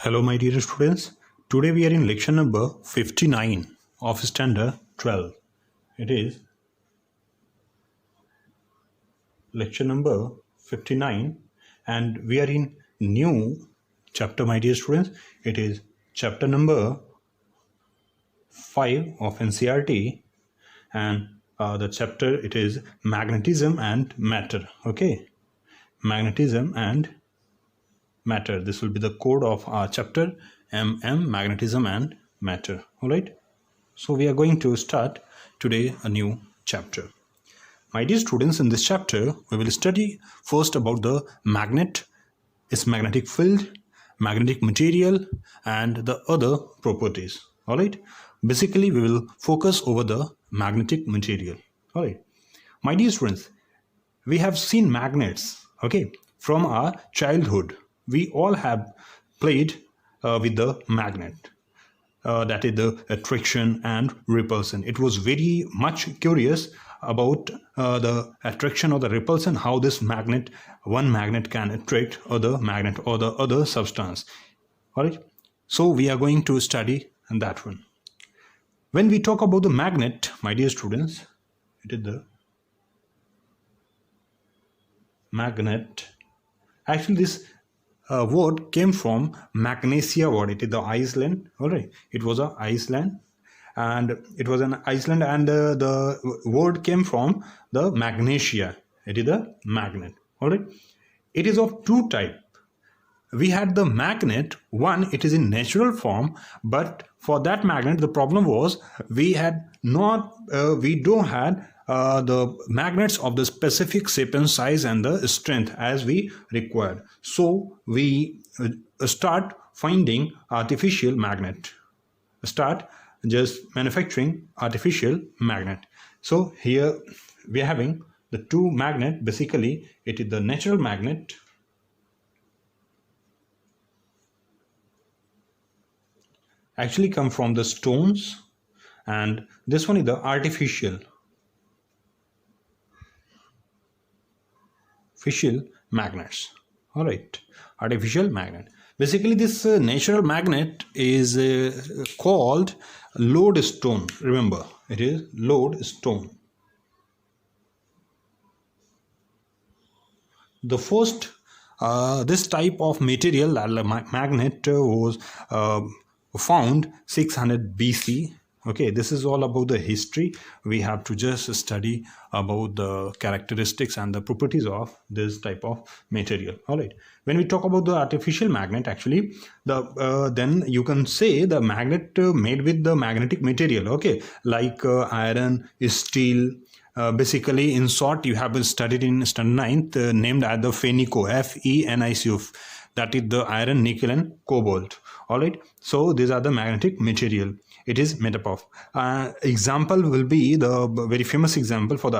Hello my dear students, today we are in lecture number 59 of standard 12. It is lecture number 59 and we are in new chapter my dear students. It is chapter number 5 of NCERT and the chapter it is magnetism and matter. Okay, magnetism and matter. This will be the code of our chapter magnetism and matter. All right, so we are going to start today a new chapter. My dear students, in this chapter we will study first about the magnet, its magnetic field, magnetic material and the other properties. All right, basically we will focus over the magnetic material. All right, my dear students, we have seen magnets, okay, from our childhood. We all have played with the magnet, that is the attraction and repulsion. It was very much curious about the attraction or the repulsion, how this magnet, one magnet can attract other magnet or the other substance. All right, so we are going to study that one. When we talk about the magnet, my dear students, it is the magnet. Actually this word came from Magnesia word. It is the Iceland. All right, it was a Iceland and it was an Iceland and the word came from the Magnesia. It is the magnet. All right, it is of two type. We had the magnet, one it is in natural form, but for that magnet the problem was we had not we don't had the magnets of the specific shape and size and the strength as we required. So we start finding artificial magnet, start just manufacturing artificial magnet. So here we are having the two magnet. Basically it is the natural magnet actually come from the stones, and this one is the artificial magnets. All right, artificial magnet. Basically this natural magnet is called lodestone. Remember, it is lodestone. The first this type of material, magnet, was found 600 BC. Okay, this is all about the history. We have to just study about the characteristics and the properties of this type of material. All right, when we talk about the artificial magnet, actually the then you can say the magnet made with the magnetic material, okay, like iron, steel. Basically, in short, you have been studied in standard 9th, named as the FeNiCO, FeNiCO, that is the iron, nickel and cobalt. All right, so these are the magnetic material it is made up of. Example will be the very famous example for the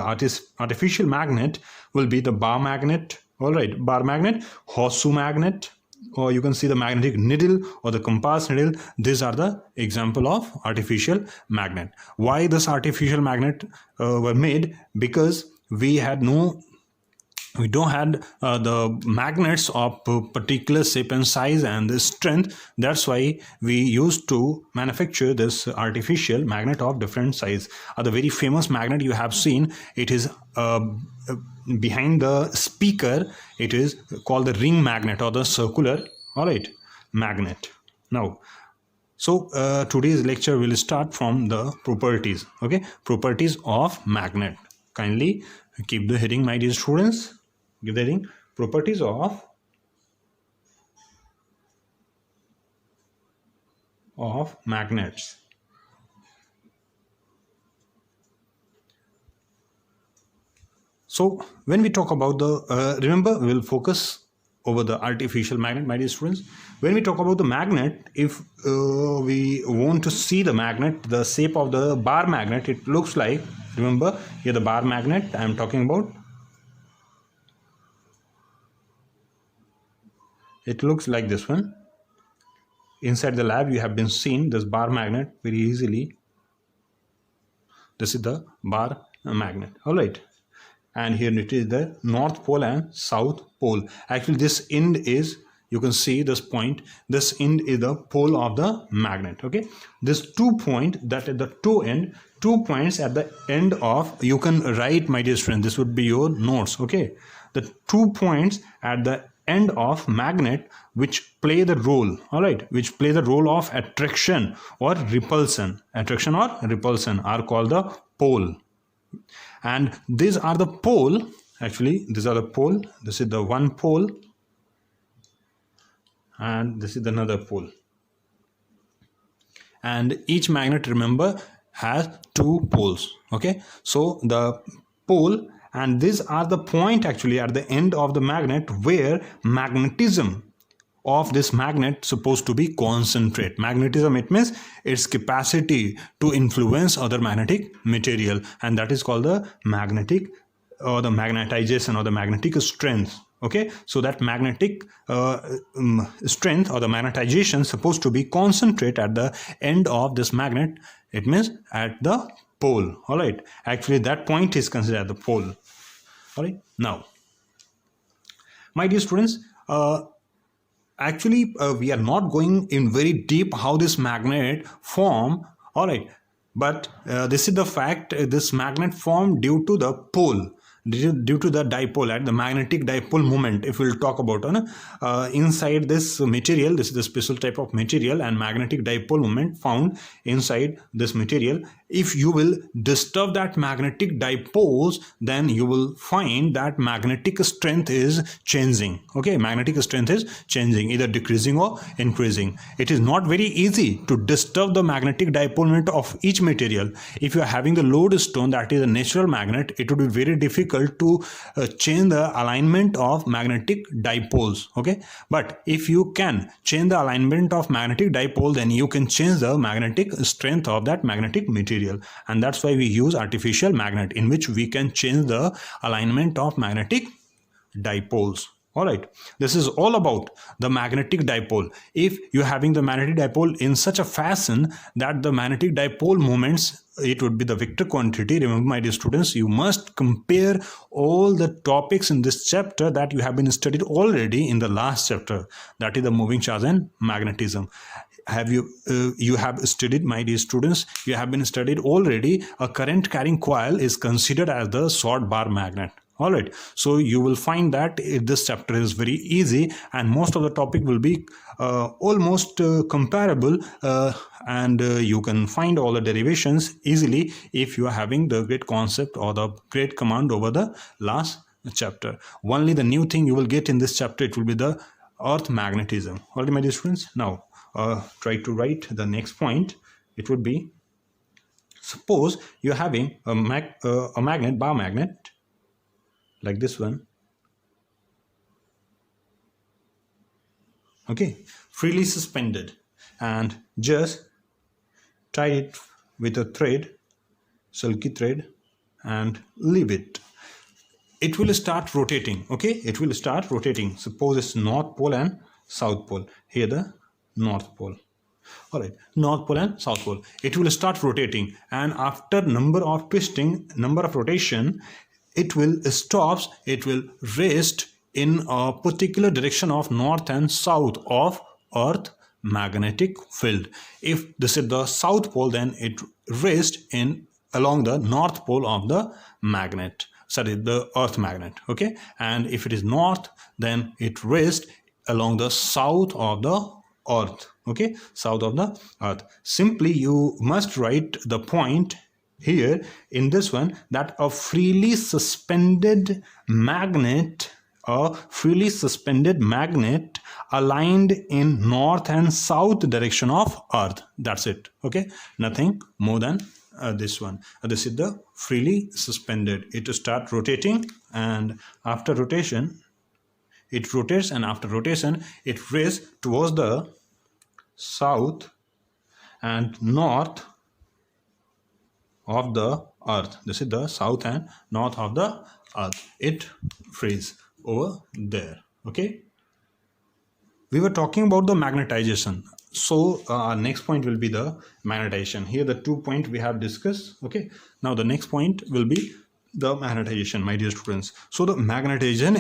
artificial magnet will be the bar magnet. All right, bar magnet, horseshoe magnet, or you can see the magnetic needle or the compass needle. These are the example of artificial magnet. Why this artificial magnet were made? Because we don't had the magnets of particular shape and size and the strength. That's why we used to manufacture this artificial magnet of different size. The very famous magnet you have seen, it is behind the speaker. It is called the ring magnet or the circular, all right, magnet. Now, so today's lecture will start from the properties. Okay, properties of magnet. Kindly keep the heading, my dear students. Give the heading, properties of magnets. So when we talk about the remember, we will focus over the artificial magnet, my dear students. When we talk about the magnet, if we want to see the magnet, the shape of the bar magnet, it looks like, remember here the bar magnet I am talking about. It looks like this one. Inside the lab you have been seen this bar magnet very easily. This is the bar magnet. All right, and here it is the North Pole and South Pole. Actually this end is you can see this point, this end is the pole of the magnet. Okay, this 2 point, that is the toe end, 2 points at the end of, you can write, my dear friend, this would be your notes. Okay, the 2 points at the end of magnet which play the role, all right, which play the role of attraction or repulsion, are called the pole. And these are the pole, actually these are the pole, this is the one pole and this is another pole, and each magnet, remember, has 2 poles. Okay, so the pole, and these are the point actually at the end of the magnet where magnetism of this magnet supposed to be concentrate. Magnetism, it means its capacity to influence other magnetic material, and that is called the magnetic or the magnetization or the magnetic strength. Okay, so that magnetic strength or the magnetization supposed to be concentrate at the end of this magnet, it means at the pole. All right, actually that point is considered the pole. All right, now my dear students, actually we are not going in very deep how this magnet form. All right, but this is the fact, this magnet formed due to the pole, due to the dipole, at the magnetic dipole moment. If we'll talk about inside this material, this is the special type of material, and magnetic dipole moment found inside this material. If you will disturb that magnetic dipoles, then you will find that magnetic strength is changing. Okay, magnetic strength is changing, either decreasing or increasing. It is not very easy to disturb the magnetic dipole moment of each material. If you are having the lodestone, that is a natural magnet, it would be very difficult to change the alignment of magnetic dipoles. Okay, but if you can change the alignment of magnetic dipole, then you can change the magnetic strength of that magnetic material, and that's why we use artificial magnet, in which we can change the alignment of magnetic dipoles. All right, this is all about the magnetic dipole. If you're having the magnetic dipole in such a fashion that the magnetic dipole moments, it would be the vector quantity. Remember, my dear students, you must compare all the topics in this chapter that you have been studied already in the last chapter, that is the moving charge and magnetism. Have you have studied, my dear students, you have been studied already, a current carrying coil is considered as the short bar magnet. All right, so you will find that this chapter is very easy, and most of the topic will be almost comparable, and you can find all the derivations easily if you are having the great concept or the great command over the last chapter. Only the new thing you will get in this chapter, it will be the earth magnetism. All right, my dear students, now try to write the next point. It would be, suppose you're having a magnet, bar magnet, like this one. Okay, freely suspended, and just tie it with a thread, silky thread, and leave it. It will start rotating. Okay, it will start rotating. Suppose it's North Pole and South Pole. Here the North Pole. All right, North Pole and South Pole. It will start rotating, and after number of twisting, number of rotation, it will stops, it will rest in a particular direction of north and south of earth magnetic field. If this is the south pole, then it rests in along the north pole of the magnet, sorry, the earth magnet. Okay, and if it is north, then it rests along the south of the earth. Okay, south of the earth. Simply you must write the point here in this one, that a freely suspended magnet, aligned in north and south direction of earth. That's it. Okay, nothing more than this one. This is the freely suspended. It will start rotating, and after rotation it rotates, and after rotation it rests towards the south and north of the earth. This is the south and north of the earth. It freezes over there. Okay, we were talking about the magnetization, so our next point will be the magnetization. Here the 2 points we have discussed. Okay, now the next point will be the magnetization, my dear students. So the magnetization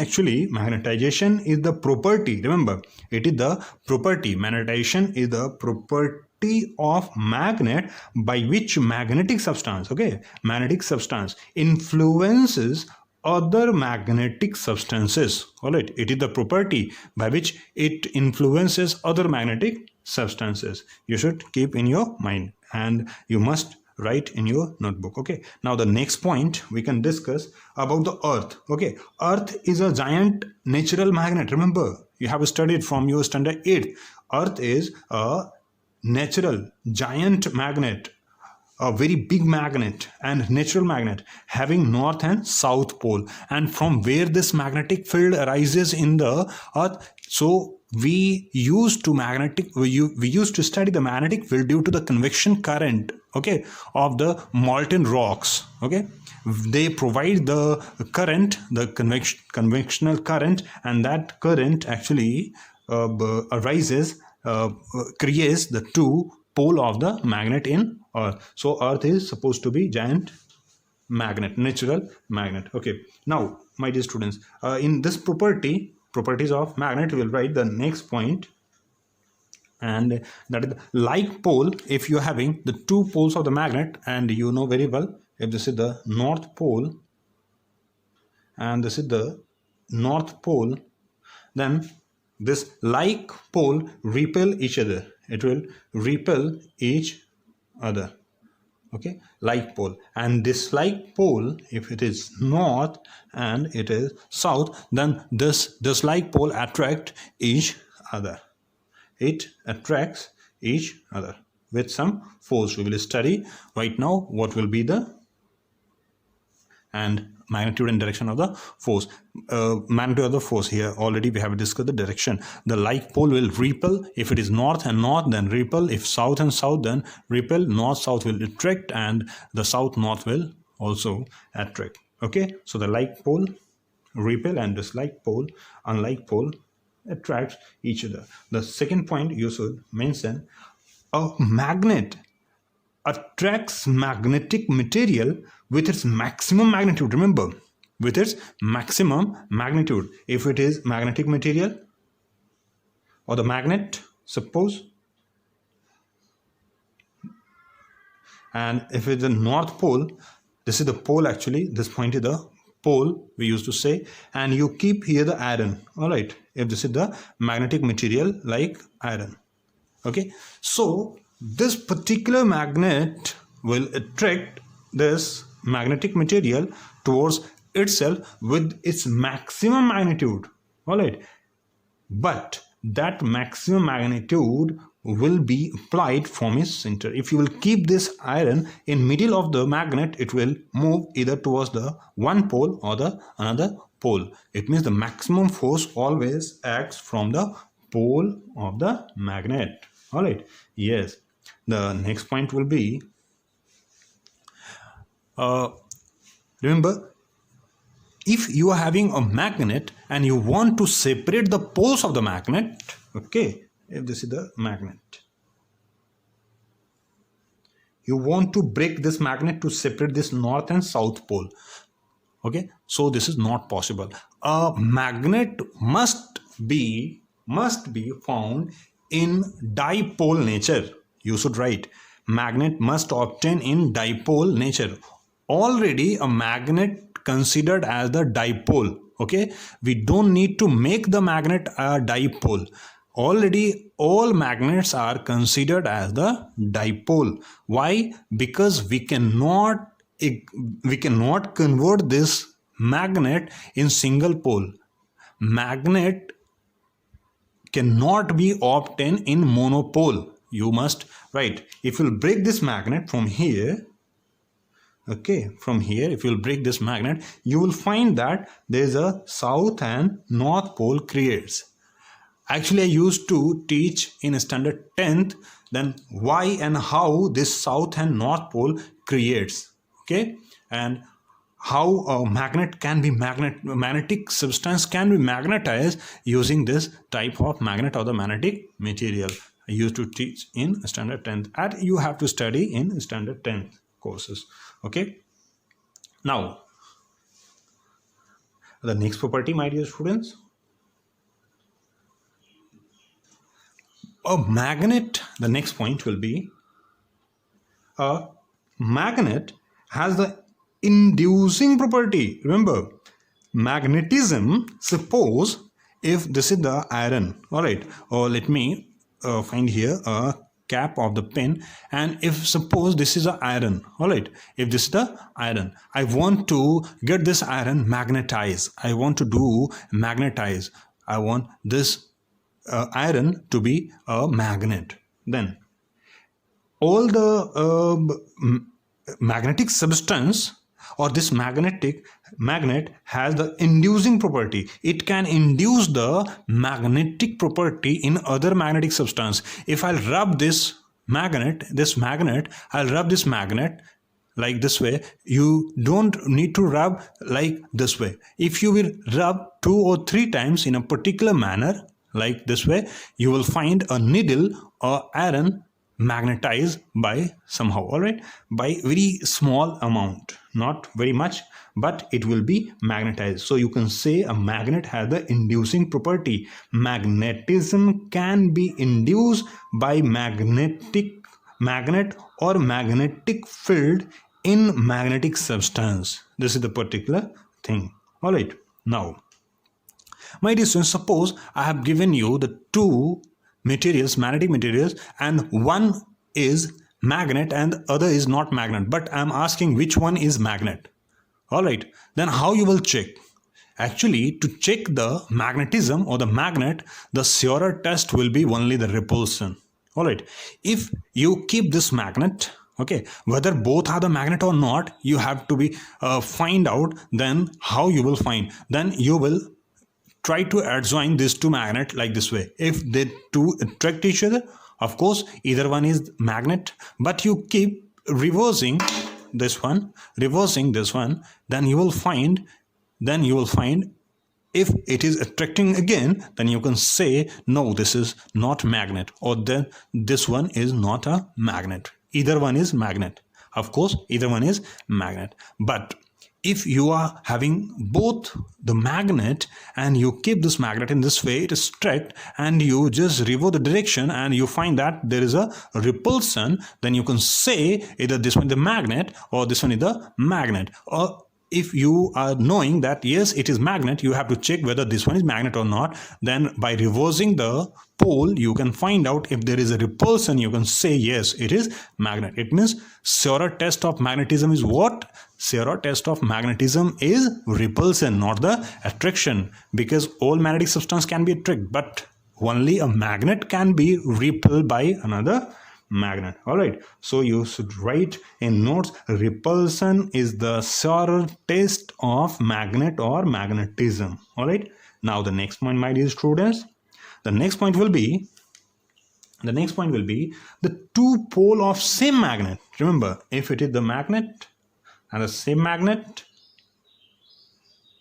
is the property. Remember, it is the property. Magnetization is the property of magnet by which magnetic substance influences other magnetic substances. All right, it is the property by which it influences other magnetic substances. You should keep in your mind and you must write in your notebook. Okay, now the next point we can discuss about the earth. Okay, earth is a giant natural magnet. Remember, you have studied from your standard 8. Earth is a natural giant magnet, a very big magnet and natural magnet having north and south pole, and from where this magnetic field arises in the earth. So we used to study the magnetic field due to the convection current, okay, of the molten rocks. Okay, they provide the current, the convectional current, and that current actually arises, creates the two pole of the magnet in earth. So earth is supposed to be giant magnet, natural magnet. Okay, now my dear students, in this properties of magnet, we will write the next point, and that is the like pole. If you are having the two poles of the magnet, and you know very well, if this is the north pole and this is the north pole, then this like pole repel each other. It will repel each other. Okay, like pole, and this like pole, if it is north and it is south, then this like pole attract each other. It attracts each other with some force. We will study right now what will be the and magnitude and direction of the force. Magnitude of the force, here already we have discussed the direction. The like pole will repel. If it is north and north, then repel. If south and south, then repel. North south will attract, and the south north will also attract. Okay, so the like pole repel and this like pole, unlike pole, attracts each other. The second point you should mention, a magnet attracts magnetic material with its maximum magnitude. Remember, with its maximum magnitude. If it is magnetic material or the magnet, suppose, and if it's the north pole, this is the pole actually, this point is the pole we used to say, and you keep here the iron. All right, if this is the magnetic material like iron. Okay, so this particular magnet will attract this magnetic material towards itself with its maximum magnitude. All right, but that maximum magnitude will be applied from its center. If you will keep this iron in middle of the magnet, it will move either towards the one pole or the another pole. It means the maximum force always acts from the pole of the magnet. All right, yes. The next point will be, remember, if you are having a magnet and you want to separate the poles of the magnet, okay, if this is the magnet, you want to break this magnet to separate this north and south pole. Okay, so this is not possible. A magnet must be found in dipole nature. You should write, magnet must obtain in dipole nature. Already a magnet considered as the dipole. Okay, we don't need to make the magnet a dipole. Already all magnets are considered as the dipole. Why? Because we cannot convert this magnet in single pole. Magnet cannot be obtained in monopole. You must write, if you'll break this magnet from here, okay, from here, if you'll break this magnet, you will find that there is a south and north pole creates. Actually, I used to teach in standard 10th then why and how this south and north pole creates. Okay, and how a magnet can be magnetic substance can be magnetized using this type of magnet or the magnetic material. I used to teach in standard 10th, and you have to study in standard 10th courses. Okay, now The next property, my dear students, a magnet, the next point will be a magnet has the inducing property. Remember, magnetism, suppose if this is the iron, all right, or let me find here a cap of the pen, and if suppose this is a iron, all right, if this is the iron, I want to get this iron magnetized, I want to do magnetize, I want this iron to be a magnet, then all the magnetic substance or this magnet has the inducing property. It can induce the magnetic property in other magnetic substance. If I'll rub this magnet, I'll rub this magnet like this way. You don't need to rub like this way. If you will rub 2 or 3 times in a particular manner like this way, you will find a needle or iron magnetized by somehow, all right, by very small amount, not very much, but it will be magnetized. So you can say a magnet has the inducing property. Magnetism can be induced by magnet or magnetic field in magnetic substance. This is the particular thing, all right. Now, my dear students, suppose I have given you the 2 materials, magnetic materials, and one is magnet and the other is not magnet, but I am asking which one is magnet, all right. Then how you will check? Actually, to check the magnetism or the magnet, the surer test will be only the repulsion, all right. If you keep this magnet, okay, whether both are the magnet or not, you have to be find out. Then how you will find? Then you will try to adjoin these 2 magnets like this way. If they 2 attract each other, of course either one is magnet, but you keep reversing this one, then you will find if it is attracting again, then you can say no, this is not magnet, or then this one is not a magnet. Either one is magnet, of course either one is magnet. But if you are having both the magnet and you keep this magnet in this way, it is strict, and you just reverse the direction and you find that there is a repulsion, then you can say either this one is the magnet or this one is the magnet. Or if you are knowing that yes, it is magnet, you have to check whether this one is magnet or not. Then by reversing the pole, you can find out if there is a repulsion, you can say yes, it is magnet. It means surer test of magnetism is what? Surer test of magnetism is repulsion, not the attraction, because all magnetic substance can be attracted, but only a magnet can be repelled by another magnet, all right. So you should write in notes, repulsion is the surer test of magnet or magnetism, all right. Now the next point, my dear students, the next point will be the 2 pole of same magnet. Remember, if it is the magnet and the same magnet,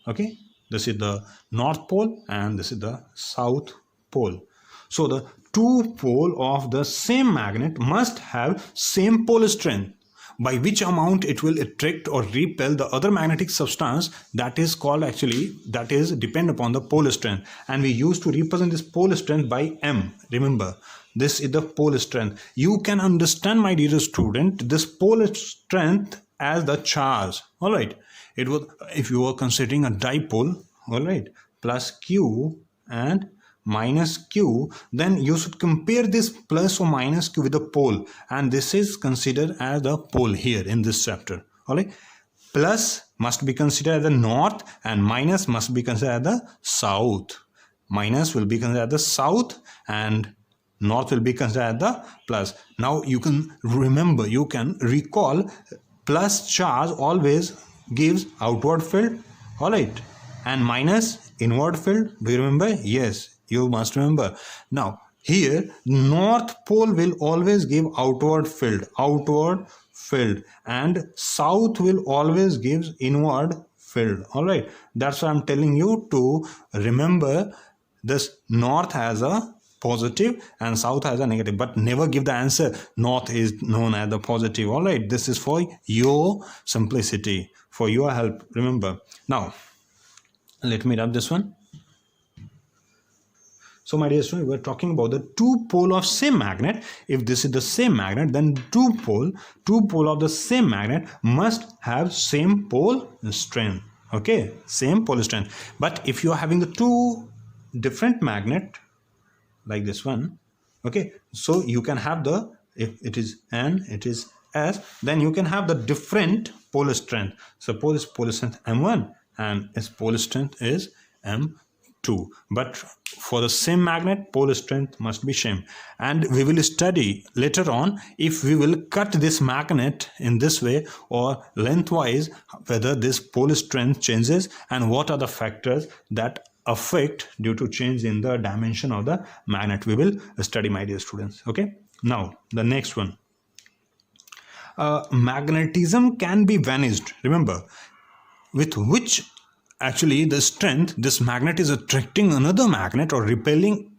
okay, this is the north pole and this is the south pole. So the 2 pole of the same magnet must have same pole strength, by which amount it will attract or repel the other magnetic substance. That is called, actually that is depend upon the pole strength, and we used to represent this pole strength by M. Remember, this is the pole strength. You can understand, my dear student, this pole strength as the charge, all right. It was, if you are considering a dipole, all right, plus Q and minus Q, then you should compare this plus or minus Q with the pole, and this is considered as the pole here in this chapter, all right. Plus must be considered as the north and minus must be considered as the south. Minus will be considered as the south and north will be considered as the plus. Now you can remember, you can recall, plus charge always gives outward field, all right, and minus inward field. Do you remember? Yes, you must remember. Now here north pole will always give outward field, and south will always give inward field, all right. That's why I'm telling you to remember this. North has a positive and south has a negative, but never give the answer north is known as the positive, all right. This is for your simplicity, for your help, remember. Now Let me rub this one. So my dear student, we're talking about the two pole of same magnet. If this is the same magnet, then two pole of the same magnet must have same pole strength. Okay, same pole strength. But if you are having the two different magnet like this one, okay, so you can have the, if it is N, it is S, then you can have the different pole strength. Suppose pole strength M1 and its pole strength is M2, but for the same magnet pole strength must be same. And we will study later on if we will cut this magnet in this way or lengthwise, whether this pole strength changes and what are the factors that affect due to change in the dimension of the magnet. We will study, my dear students. Okay, now the next one. Magnetism can be vanished. Remember, with which actually the strength this magnet is attracting another magnet or repelling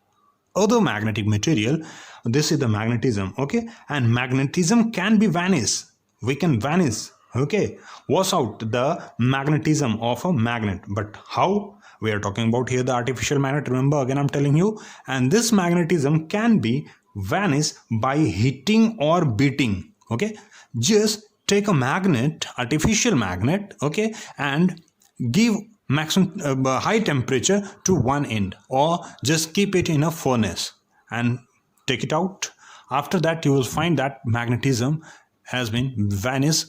other magnetic material. This is the magnetism. Okay, and magnetism can be vanished. We can vanish. Okay, wash out the magnetism of a magnet. But how? We are talking about here the artificial magnet. Remember, again I'm telling you, and this magnetism can be vanished by heating or beating. Okay, just take a magnet, artificial magnet, okay, and give maximum high temperature to one end, or just keep it in a furnace and take it out. After that you will find that magnetism has been vanished,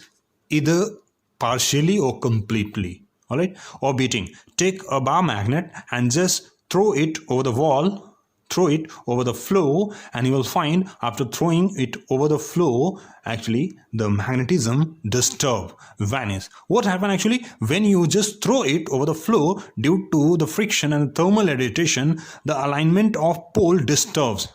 either partially or completely. All right, or beating. Take a bar magnet and just throw it over the wall, throw it over the floor, and you will find after throwing it over the floor, actually the magnetism disturb, vanish. What happened actually when you just throw it over the floor? Due to the friction and thermal agitation, the alignment of pole disturbs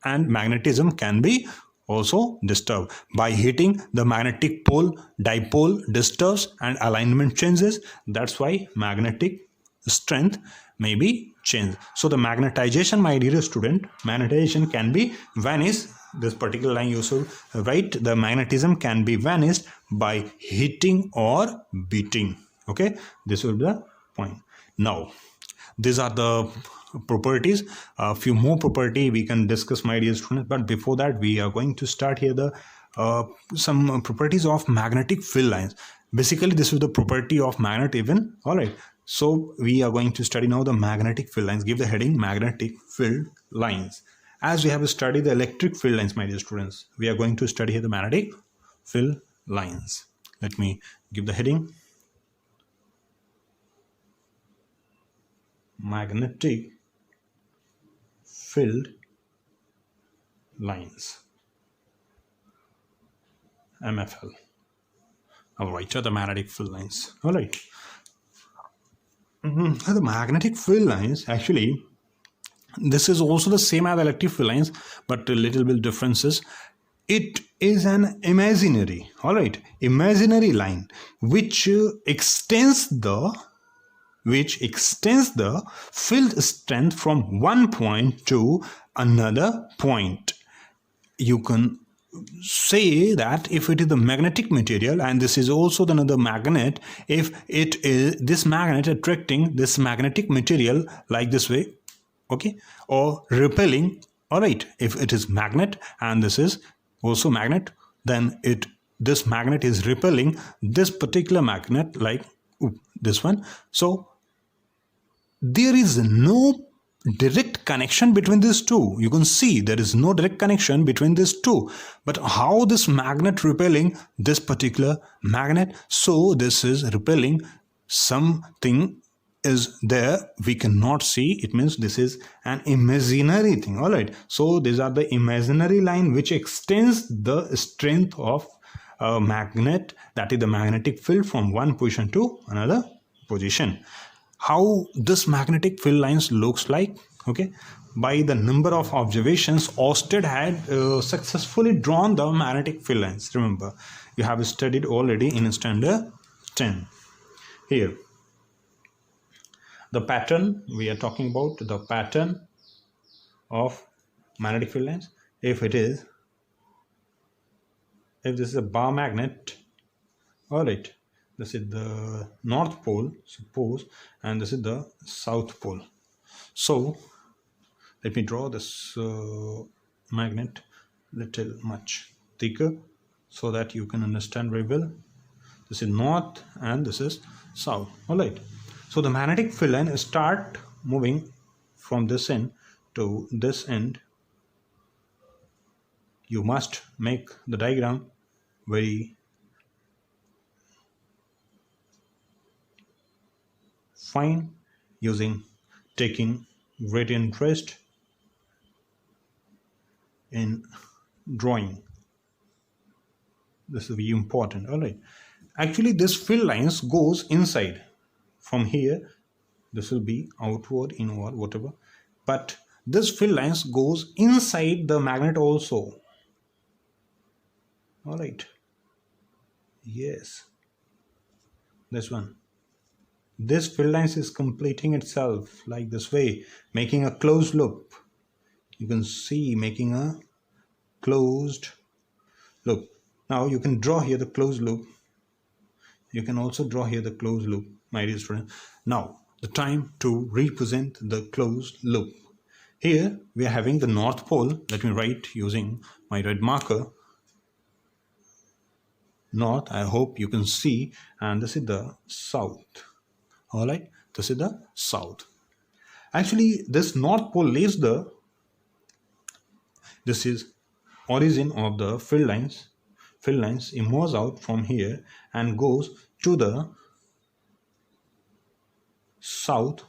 and magnetism can be also disturbed. By heating, the magnetic pole dipole disturbs and alignment changes. That's why magnetic strength may be changed. So the magnetization, my dear student, magnetization can be vanished. This particular line you should write, the magnetism can be vanished by heating or beating. Okay, this will be the point. Now these are the properties. A few more property we can discuss, my dear students, but before that we are going to start here the some properties of magnetic field lines. Basically this is the property of magnet even. All right, so we are going to study now the magnetic field lines. Give the heading magnetic field lines. As we have studied the electric field lines, my dear students, we are going to study here the magnetic field lines. Let me give the heading magnetic field lines, MFL. All right, the magnetic field lines. All right, the magnetic field lines, actually this is also the same as electric field lines, but a little bit differences. It is an imaginary, all right, imaginary line which extends the field strength from one point to another point. You can say that if it is the magnetic material and this is also another magnet, if it is this magnet attracting this magnetic material like this way, okay, or repelling, all right, if it is magnet and this is also magnet, then this magnet is repelling this particular magnet like this one. So there is no direct connection between these two. You can see there is no direct connection between these two, but how this magnet repelling this particular magnet, so this is repelling something is there, we cannot see. It means this is an imaginary thing. All right, so these are the imaginary line which extends the strength of a magnet, that is the magnetic field, from one position to another position. How this magnetic field lines looks like? Okay, by the number of observations, Oersted had successfully drawn the magnetic field lines. Remember, you have studied already in standard 10. Here the pattern, we are talking about the pattern of magnetic field lines. If this is a bar magnet, all right, This is the North Pole, suppose, and this is the South Pole. So let me draw this magnet little much thicker so that you can understand very well. This is north and this is south. All right. So the magnetic field line start moving from this end to this end. You must make the diagram very fine, taking great interest in drawing. This will be important. All right. Actually, this field lines goes inside. From here, this will be outward, inward, whatever. But this field lines goes inside the magnet also. All right. Yes. This one. This field lines is completing itself like this way, making a closed loop. You can see making a closed loop. Now you can draw here the closed loop. You can also draw here the closed loop, my dear student. Now the time to represent the closed loop. Here we are having the North Pole. Let me write using my red marker. North, I hope you can see, and this is the South. All right, this is the South. Actually, this North Pole leaves this is origin of the field lines. Field lines emerge out from here and goes to the South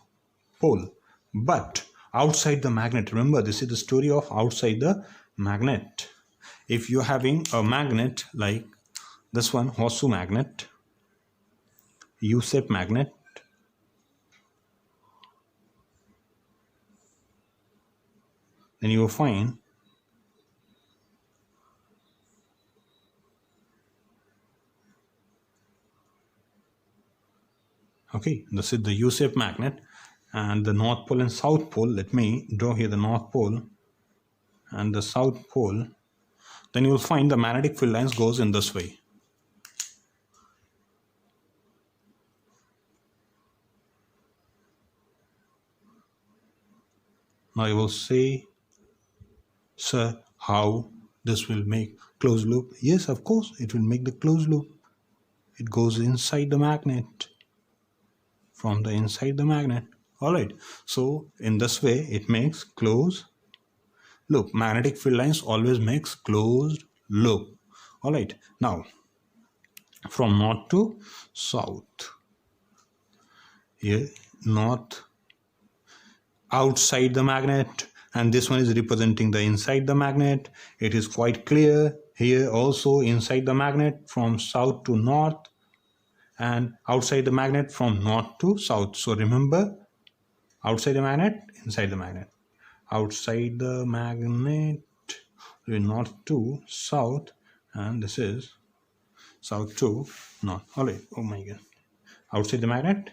Pole, but outside the magnet. Remember, this is the story of outside the magnet. If you're having a magnet like this one, horseshoe magnet, U-shaped magnet, then you will find okay, this is the U-shaped magnet and the North Pole and South Pole. Let me draw here the North Pole and the South Pole. Then you will find the magnetic field lines goes in this way. Now you will say, sir, how this will make closed loop? Yes, of course, it will make the closed loop. It goes inside the magnet, from the inside the magnet. All right. So in this way, it makes closed loop. Magnetic field lines always makes closed loop. All right. Now, from north to south. Here, north outside the magnet, and this one is representing the inside the magnet. It is quite clear. Here also inside the magnet from south to north, and outside the magnet from north to south. So remember, outside the magnet, inside the magnet. Outside the magnet, north to south, and this is south to north. All right. Oh my God. Outside the magnet,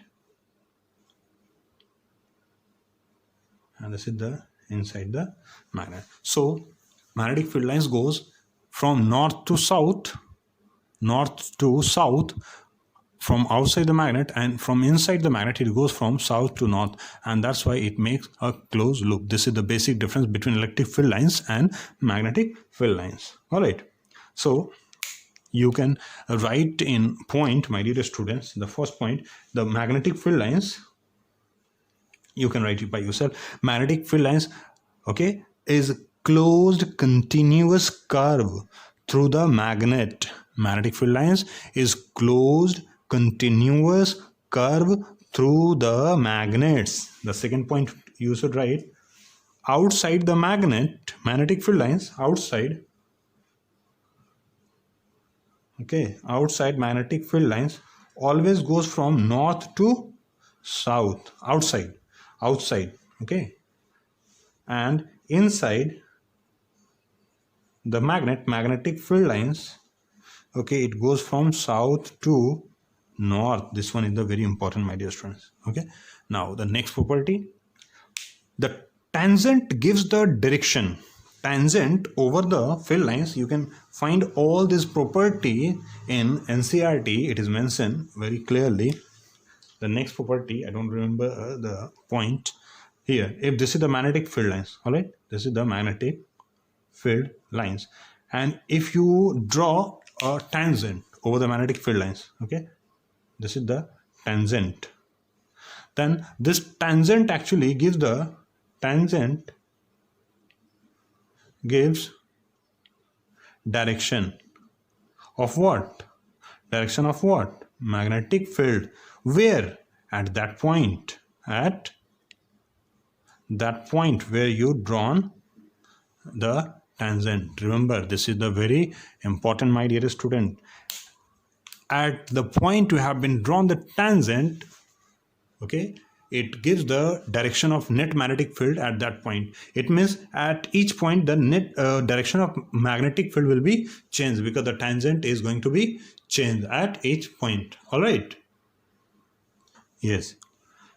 and this is the inside the magnet. So magnetic field lines goes from north to south, from outside the magnet, and from inside the magnet it goes from south to north, and that's why it makes a closed loop. This is the basic difference between electric field lines and magnetic field lines. All right. So you can write in point, my dear students, the first point, the magnetic field lines, you can write it by yourself. Magnetic field lines, okay, is closed continuous curve through the magnet. Magnetic field lines is closed continuous curve through the magnets. The second point you should write, outside the magnet, magnetic field lines outside, okay, outside magnetic field lines always goes from north to south, outside, okay, and inside the magnetic field lines, okay, it goes from south to north. This one is the very important, my dear students. Okay, now the next property, the tangent gives the direction. tangent over the field lines. You can find all this property in NCERT. It is mentioned very clearly. The next property, I don't remember the point here. If this is the magnetic field lines, all right, this is the magnetic field lines, and if you draw a tangent over the magnetic field lines, okay, this is the tangent, then this tangent actually gives the tangent gives direction of what? Direction of what? Magnetic field. Where? At that point. At that point where you drawn the tangent. Remember, this is the very important, my dear student. At the point you have been drawn the tangent, okay, it gives the direction of net magnetic field at that point. It means at each point the net direction of magnetic field will be changed, because the tangent is going to be changed at each point. All right. Yes.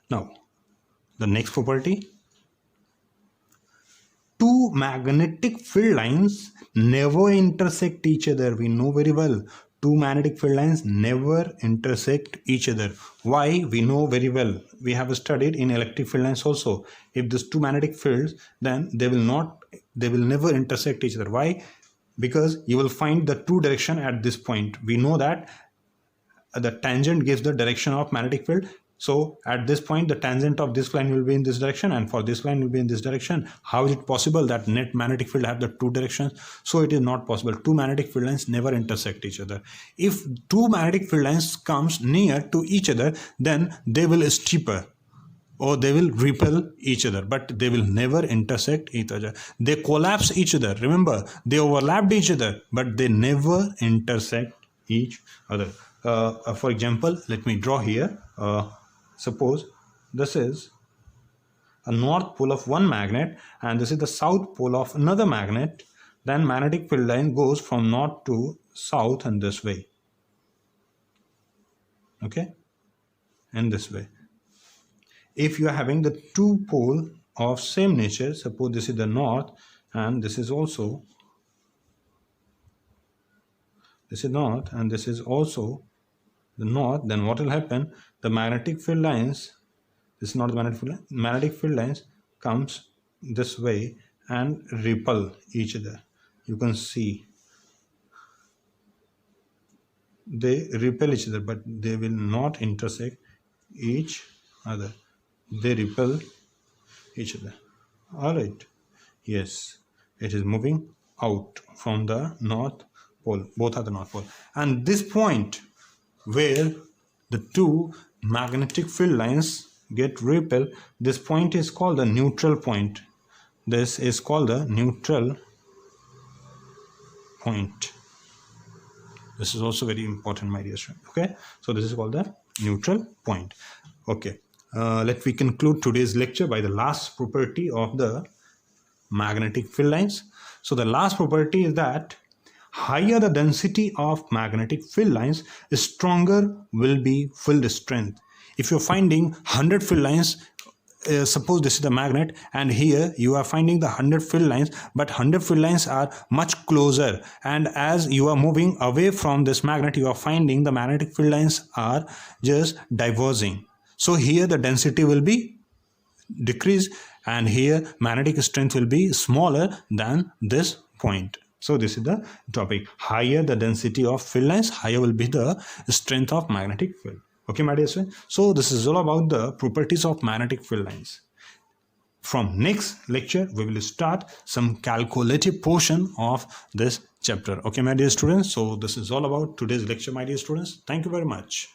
Now, the next property. Two magnetic field lines never intersect each other. We know very well. Two magnetic field lines never intersect each other. Why? We know very well. We have studied in electric field lines also. If these two magnetic fields, then they will never intersect each other. Why? Because you will find the true direction at this point. We know that the tangent gives the direction of magnetic field. So at this point, the tangent of this line will be in this direction, and for this line will be in this direction. How is it possible that net magnetic field have the two directions? So it is not possible. Two magnetic field lines never intersect each other. If two magnetic field lines comes near to each other, then they will steeper or they will repel each other, but they will never intersect each other. They collapse each other. Remember, they overlapped each other, but they never intersect each other. For example, let me draw here. Suppose this is a north pole of one magnet and this is the south pole of another magnet. Then magnetic field line goes from north to south in this way. Okay, in this way. If you are having the two pole of same nature, suppose this is the north and this is also and this is also the north, then what will happen? The magnetic field lines, this is not the magnetic field line, magnetic field lines comes this way and repel each other. You can see they repel each other, but they will not intersect each other. They repel each other. All right. Yes, it is moving out from the north pole. Both are the north pole, and this point where the two magnetic field lines get repelled, this point is called the neutral point. This is called the neutral point. This is also very important, my dear student. Okay, so this is called the neutral point. Okay, let me conclude today's lecture by the last property of the magnetic field lines. So the last property is that higher the density of magnetic field lines, stronger will be field strength. If you're finding 100 field lines, suppose this is the magnet and here you are finding the 100 field lines, but 100 field lines are much closer, and as you are moving away from this magnet, you are finding the magnetic field lines are just diverging. So here the density will be decreased and here magnetic strength will be smaller than this point. So this is the topic. Higher the density of field lines, higher will be the strength of magnetic field. Okay, my dear students. So this is all about the properties of magnetic field lines. From next lecture, we will start some calculative portion of this chapter. Okay, my dear students. So this is all about today's lecture, my dear students. Thank you very much.